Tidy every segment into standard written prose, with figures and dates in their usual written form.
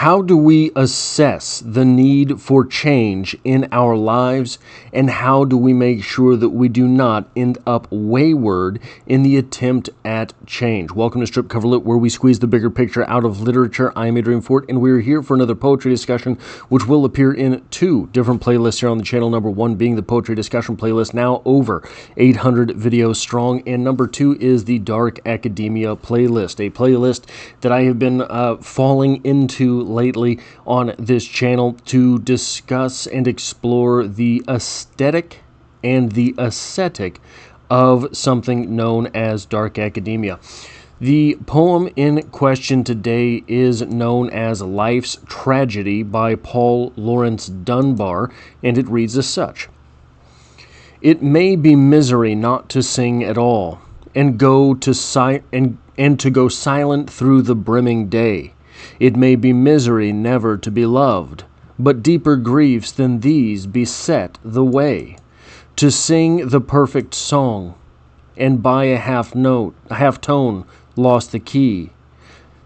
How do we assess the need for change in our lives, and how do we make sure that we do not end up wayward in the attempt at change? Welcome to Strip Cover Lit, where we squeeze the bigger picture out of literature. I'm Adrian Fort, and we're here for another poetry discussion, which will appear in two different playlists here on the channel. Number one being the poetry discussion playlist, now over 800 videos strong, and number two is the Dark Academia playlist, a playlist that I have been falling into lately on this channel to discuss and explore the aesthetic and the ascetic of something known as dark academia. The poem in question today is known as Life's Tragedy by Paul Laurence Dunbar, and it reads as such. It may be misery not to sing at all, and go to and to go silent through the brimming day. It may be misery never to be loved, but deeper griefs than these beset the way. To sing the perfect song, and by a half tone, lost the key.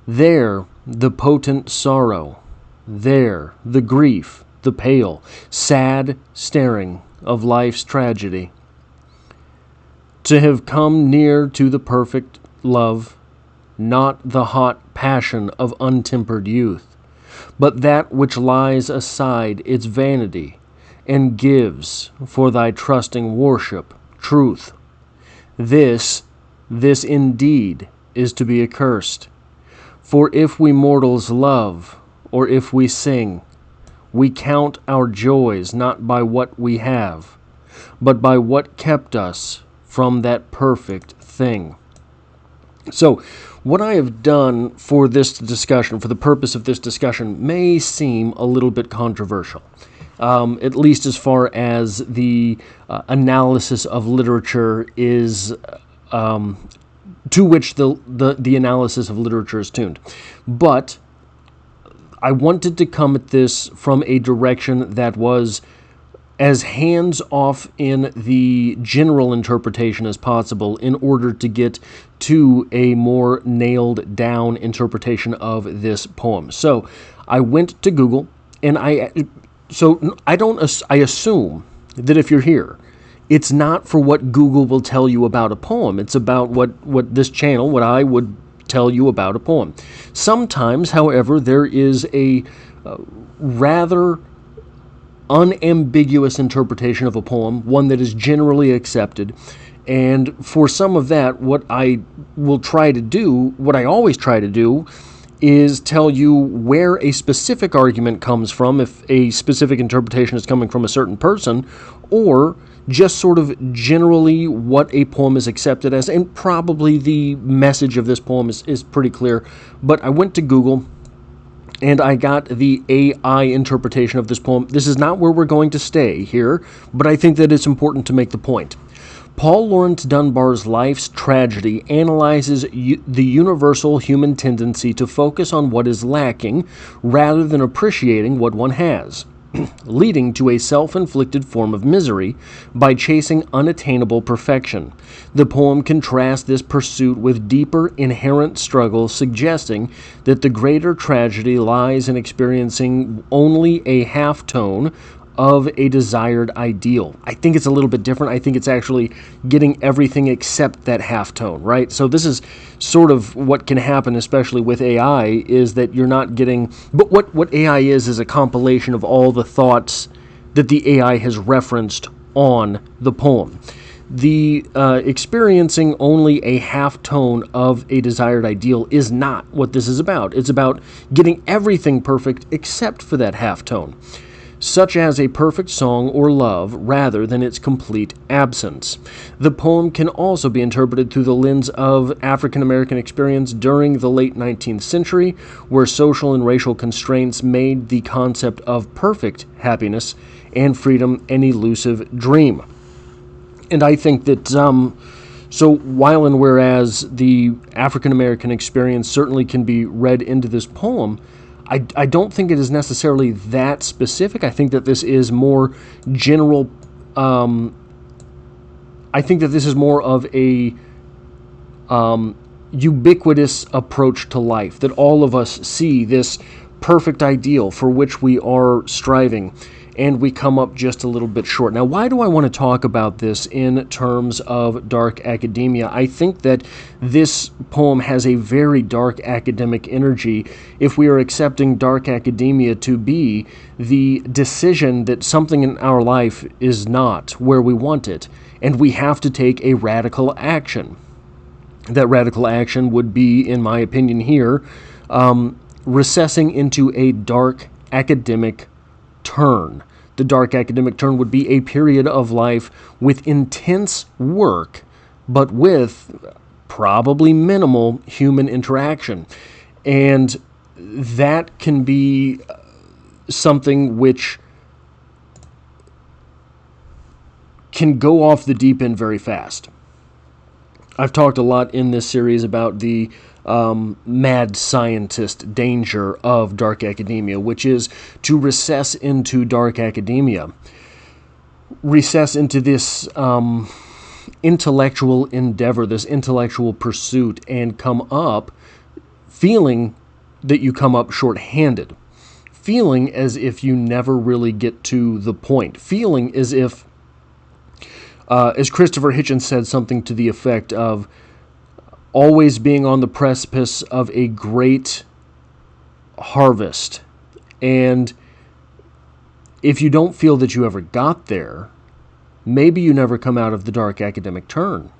There the potent sorrow, there the grief, the pale, sad staring of life's tragedy. To have come near to the perfect love, not the hot passion of untempered youth, but that which lies aside its vanity, and gives, for thy trusting worship, truth. This indeed is to be accursed. For if we mortals love, or if we sing, we count our joys not by what we have, but by what kept us from that perfect thing. So, what I have done for this discussion, for the purpose of this discussion, may seem a little bit controversial, at least as far as the analysis of literature is, to which the analysis of literature is tuned. But I wanted to come at this from a direction that was as hands-off in the general interpretation as possible in order to get to a more nailed-down interpretation of this poem. So I went to Google, and I assume that if you're here, it's not for what Google will tell you about a poem. It's about what this channel, what I would tell you about a poem. Sometimes, however, there is a rather unambiguous interpretation of a poem, one that is generally accepted. And for some of that, what I always try to do, is tell you where a specific argument comes from, if a specific interpretation is coming from a certain person, or just sort of generally what a poem is accepted as. And probably the message of this poem is pretty clear. But I went to Google, and I got the AI interpretation of this poem. This is not where we're going to stay here, but I think that it's important to make the point. Paul Laurence Dunbar's Life's Tragedy analyzes the universal human tendency to focus on what is lacking rather than appreciating what one has, leading to a self-inflicted form of misery by chasing unattainable perfection. The poem contrasts this pursuit with deeper inherent struggle, suggesting that the greater tragedy lies in experiencing only a half-tone of a desired ideal. I think it's a little bit different. I think it's actually getting everything except that halftone, right? So this is sort of what can happen, especially with AI, is that you're not getting... But what AI is a compilation of all the thoughts that the AI has referenced on the poem. The experiencing only a half-tone of a desired ideal is not what this is about. It's about getting everything perfect except for that half-tone, such as a perfect song or love, rather than its complete absence. The poem can also be interpreted through the lens of African American experience during the late 19th century, where social and racial constraints made the concept of perfect happiness and freedom an elusive dream. And I think that, so while and whereas the African American experience certainly can be read into this poem, I don't think it is necessarily that specific. I think that this is more general. I think that this is more of a ubiquitous approach to life, that all of us see this perfect ideal for which we are striving, and we come up just a little bit short. Now, why do I want to talk about this in terms of dark academia? I think that this poem has a very dark academic energy if we are accepting dark academia to be the decision that something in our life is not where we want it, and we have to take a radical action. That radical action would be, in my opinion here, recessing into a dark academic turn. The dark academic turn would be a period of life with intense work, but with probably minimal human interaction. And that can be something which can go off the deep end very fast. I've talked a lot in this series about the mad scientist danger of dark academia, which is to recess into dark academia, recess into this intellectual endeavor, this intellectual pursuit, and come up feeling that you come up short-handed, feeling as if you never really get to the point, feeling as if, as Christopher Hitchens said, something to the effect of always being on the precipice of a great harvest. And if you don't feel that you ever got there, maybe you never come out of the dark academic turn.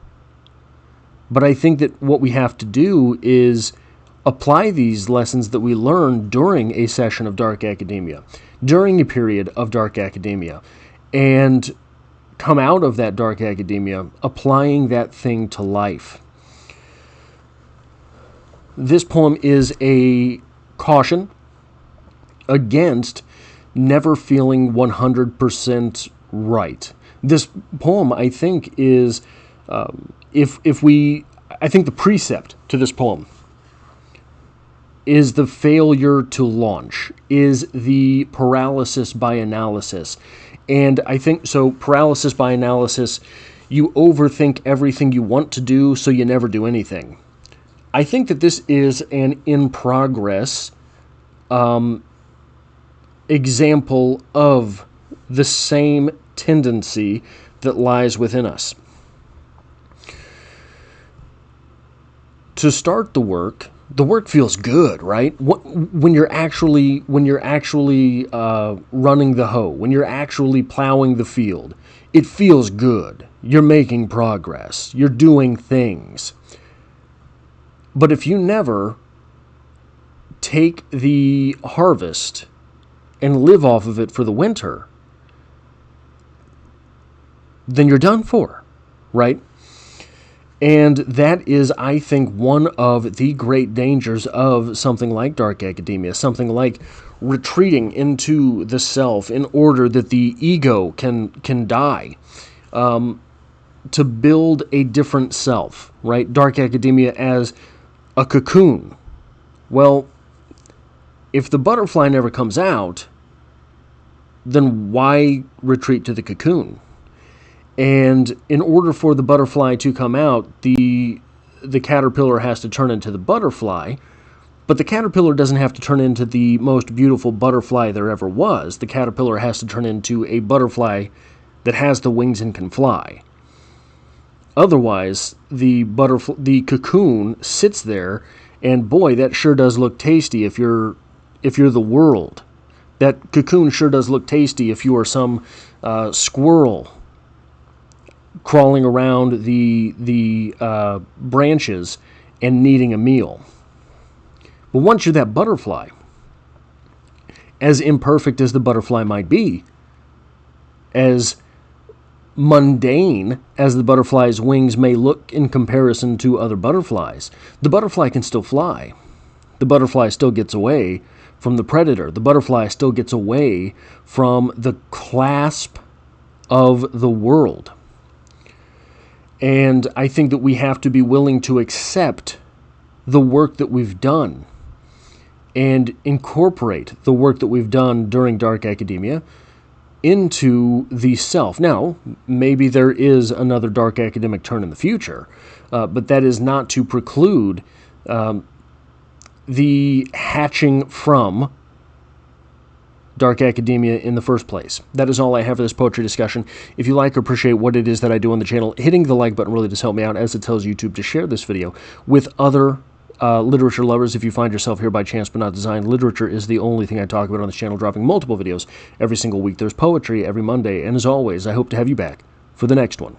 But I think that what we have to do is apply these lessons that we learn during a session of dark academia, during a period of dark academia, and come out of that dark academia applying that thing to life. This poem is a caution against never feeling 100% right. This poem, I think, is, I think the precept to this poem is the failure to launch, is the paralysis by analysis. And I think, so paralysis by analysis, you overthink everything you want to do, so you never do anything. I think that this is an in-progress example of the same tendency that lies within us. To start the work feels good, right? When you're actually running the hoe, when you're actually plowing the field, it feels good. You're making progress. You're doing things. But if you never take the harvest and live off of it for the winter, then you're done for, right? And that is, I think, one of the great dangers of something like dark academia, something like retreating into the self in order that the ego can die, to build a different self, right? Dark academia as a cocoon. Well, if the butterfly never comes out, then why retreat to the cocoon? And in order for the butterfly to come out, the caterpillar has to turn into the butterfly, but the caterpillar doesn't have to turn into the most beautiful butterfly there ever was. The caterpillar has to turn into a butterfly that has the wings and can fly. Otherwise, the cocoon sits there, and boy, that sure does look tasty if you're the world. That cocoon sure does look tasty if you are some squirrel crawling around the branches and needing a meal. But once you're that butterfly, as imperfect as the butterfly might be, as mundane as the butterfly's wings may look in comparison to other butterflies, the butterfly can still fly. The butterfly still gets away from the predator. The butterfly still gets away from the clasp of the world. And I think that we have to be willing to accept the work that we've done and incorporate the work that we've done during dark academia into the self. Now, maybe there is another dark academic turn in the future, but that is not to preclude the hatching from dark academia in the first place. That is all I have for this poetry discussion. If you like or appreciate what it is that I do on the channel, hitting the like button really does help me out, as it tells YouTube to share this video with other literature lovers. If you find yourself here by chance but not design, literature is the only thing I talk about on this channel, dropping multiple videos every single week. There's poetry every Monday, and as always, I hope to have you back for the next one.